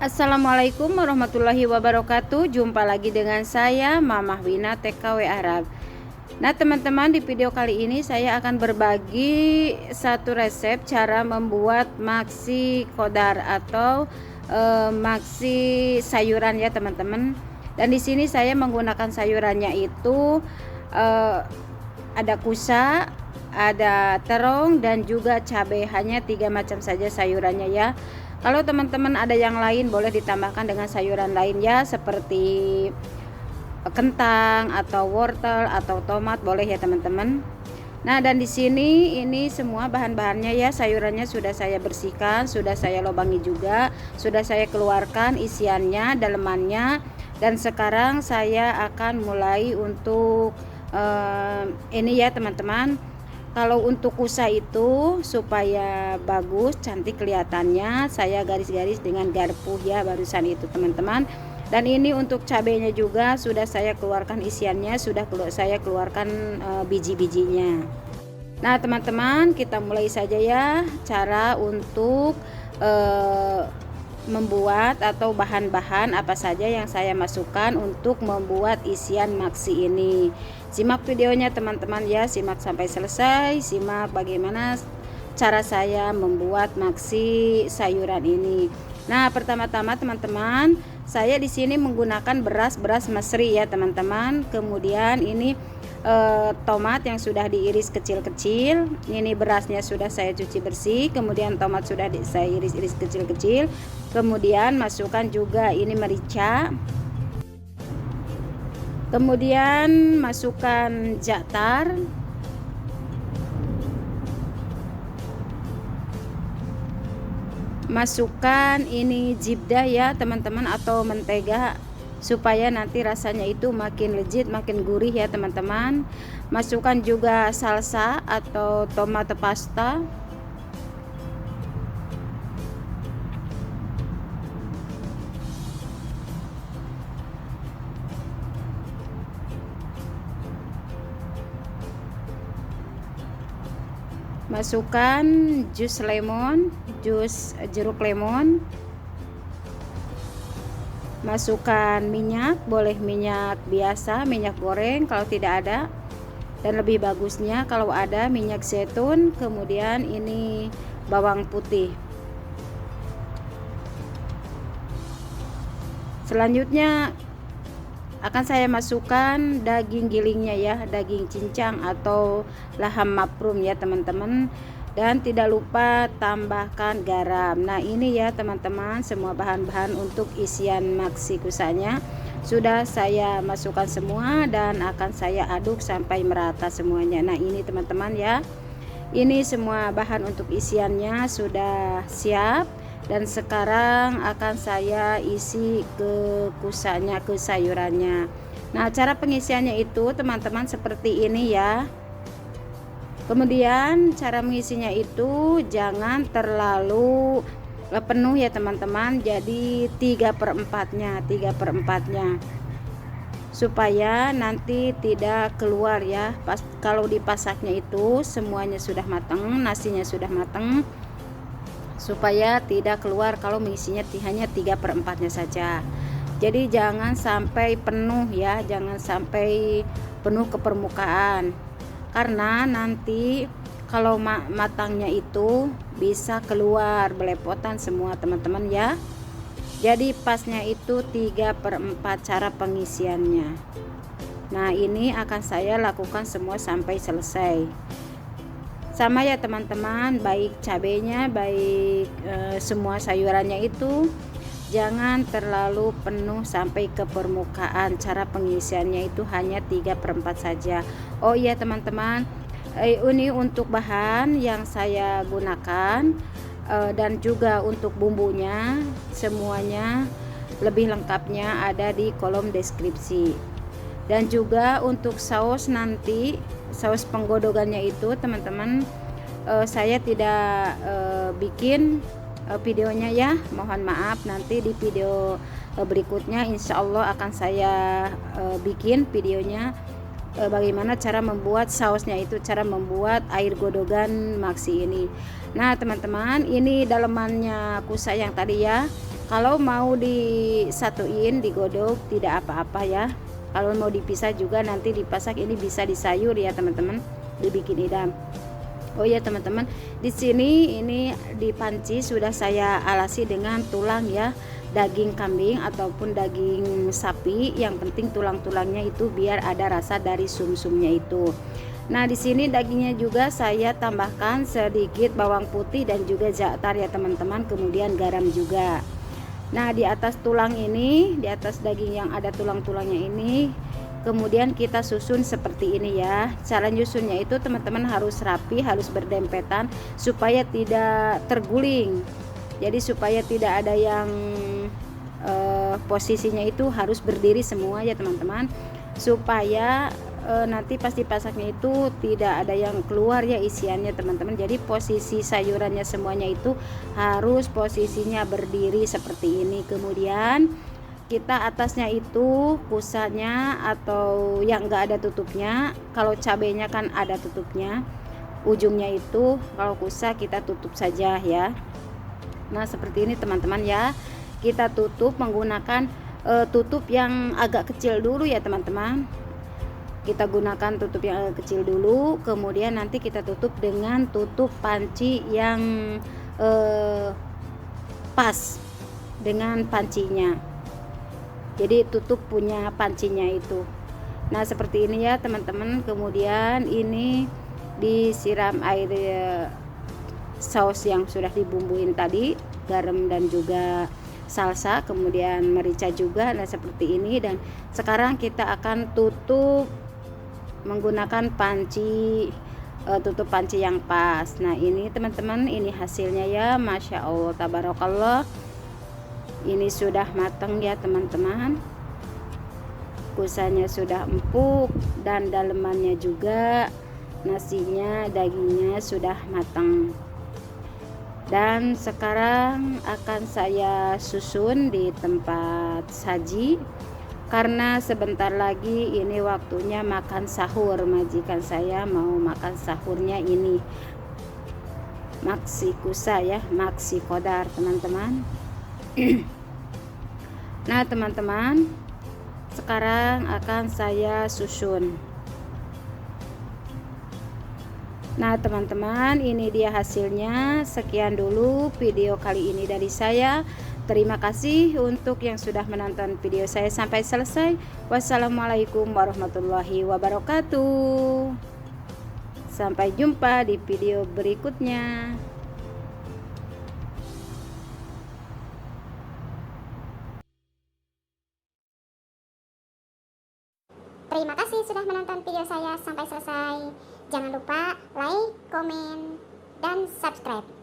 Assalamualaikum warahmatullahi wabarakatuh. Jumpa lagi dengan saya Mamah Wina TKW Arab. Nah teman-teman, di video kali ini saya akan berbagi satu resep cara membuat maxi kodar atau maxi sayuran ya teman-teman. Dan di sini saya menggunakan sayurannya itu ada kusa, ada terong dan juga cabai. Hanya 3 macam saja sayurannya ya. Kalau teman-teman ada yang lain boleh ditambahkan dengan sayuran lain ya, seperti kentang atau wortel atau tomat boleh ya teman-teman. Nah, dan di sini ini semua bahan-bahannya ya, sayurannya sudah saya bersihkan, sudah saya lubangi juga, sudah saya keluarkan isiannya, dalemannya. Dan sekarang saya akan mulai untuk ini ya teman-teman. Kalau untuk kusa itu supaya bagus cantik kelihatannya, saya garis-garis dengan garpu ya barusan itu teman-teman. Dan ini untuk cabenya juga sudah saya keluarkan isiannya, sudah saya keluarkan biji-bijinya. Nah teman-teman, kita mulai saja ya cara untuk membuat atau bahan-bahan apa saja yang saya masukkan untuk membuat isian maxi ini. Simak videonya teman-teman ya, simak sampai selesai, simak bagaimana cara saya membuat maxi sayuran ini. Nah, pertama-tama teman-teman, saya di sini menggunakan beras mesri ya teman-teman. Kemudian ini tomat yang sudah diiris kecil-kecil. Ini berasnya sudah saya cuci bersih, kemudian tomat sudah saya iris-iris kecil-kecil. Kemudian masukkan juga ini merica. Kemudian masukkan za'atar. Masukkan ini zibda ya teman-teman atau mentega, supaya nanti rasanya itu makin legit, makin gurih ya teman-teman. Masukkan juga salsa atau tomato pasta. Masukkan jus lemon, jus jeruk lemon. Masukkan minyak, boleh minyak biasa, minyak goreng kalau tidak ada, dan lebih bagusnya kalau ada minyak zaitun. Kemudian ini bawang putih. Selanjutnya akan saya masukkan daging gilingnya ya, daging cincang atau laham mafrum ya teman-teman. Dan tidak lupa tambahkan garam. Nah ini ya teman-teman, semua bahan-bahan untuk isian maxi kusanya sudah saya masukkan semua dan akan saya aduk sampai merata semuanya. Nah ini teman-teman ya, ini semua bahan untuk isiannya sudah siap. Dan sekarang akan saya isi ke kusanya, ke sayurannya. Nah cara pengisiannya itu teman-teman seperti ini ya. Kemudian cara mengisinya itu jangan terlalu penuh ya teman-teman, jadi 3/4-nya supaya nanti tidak keluar ya. Kalau dipasaknya itu semuanya sudah matang, nasinya sudah matang, supaya tidak keluar kalau mengisinya hanya 3/4-nya saja. Jadi jangan sampai penuh ya, jangan sampai penuh ke permukaan, karena nanti kalau matangnya itu bisa keluar belepotan semua teman-teman ya. Jadi pasnya itu 3/4 cara pengisiannya. Nah ini akan saya lakukan semua sampai selesai. Sama ya teman-teman, baik cabenya, baik semua sayurannya itu jangan terlalu penuh sampai ke permukaan. Cara pengisiannya itu hanya 3/4 saja. Oh iya teman-teman, ini untuk bahan yang saya gunakan dan juga untuk bumbunya, semuanya lebih lengkapnya ada di kolom deskripsi. Dan juga untuk saus nanti, saus penggodogannya itu teman-teman, saya tidak bikin videonya ya, mohon maaf. Nanti di video berikutnya insya Allah akan saya bikin videonya bagaimana cara membuat sausnya itu, cara membuat air godogan maxi ini. Nah teman-teman, ini dalemannya kusa yang tadi ya. Kalau mau disatuin, digodok, tidak apa-apa ya. Kalau mau dipisah juga nanti dipasak, ini bisa disayur ya teman-teman, dibikin idam. Oh ya teman-teman, di sini ini di panci sudah saya alasi dengan tulang ya, daging kambing ataupun daging sapi. Yang penting tulang-tulangnya itu biar ada rasa dari sum-sumnya itu. Nah, di sini dagingnya juga saya tambahkan sedikit bawang putih dan juga za'atar ya teman-teman, kemudian garam juga. Nah, di atas tulang ini, di atas daging yang ada tulang-tulangnya ini, kemudian kita susun seperti ini ya. Cara nyusunnya itu teman-teman harus rapi, harus berdempetan supaya tidak terguling. Jadi supaya tidak ada yang posisinya itu harus berdiri semua ya teman-teman, supaya nanti pas dipasaknya itu tidak ada yang keluar ya isiannya teman-teman. Jadi posisi sayurannya semuanya itu harus posisinya berdiri seperti ini. Kemudian kita atasnya itu kusanya atau yang enggak ada tutupnya. Kalau cabenya kan ada tutupnya, ujungnya itu. Kalau kusa kita tutup saja ya. Nah seperti ini teman-teman ya, kita tutup menggunakan tutup yang agak kecil dulu ya teman-teman. Kita gunakan tutup yang agak kecil dulu, kemudian nanti kita tutup dengan tutup panci yang pas dengan pancinya. Jadi tutup punya pancinya itu. Nah seperti ini ya teman-teman. Kemudian ini disiram air saus yang sudah dibumbuin tadi, garam dan juga salsa, kemudian merica juga. Nah seperti ini. Dan sekarang kita akan tutup menggunakan panci, tutup panci yang pas. Nah ini teman-teman, ini hasilnya ya, Masya Allah tabarakallah. Ini sudah matang ya teman-teman, kusanya sudah empuk dan dalemannya juga, nasinya, dagingnya sudah matang. Dan sekarang akan saya susun di tempat saji, karena sebentar lagi ini waktunya makan sahur. Majikan saya mau makan sahurnya ini maksi kusa ya, maksi kodar teman-teman. Nah teman-teman, sekarang akan saya susun. Nah teman-teman, ini dia hasilnya. Sekian dulu video kali ini dari saya. Terima kasih untuk yang sudah menonton video saya sampai selesai. Wassalamualaikum warahmatullahi wabarakatuh. Sampai jumpa di video berikutnya. Terima kasih sudah menonton video saya sampai selesai. Jangan lupa like, komen, dan subscribe.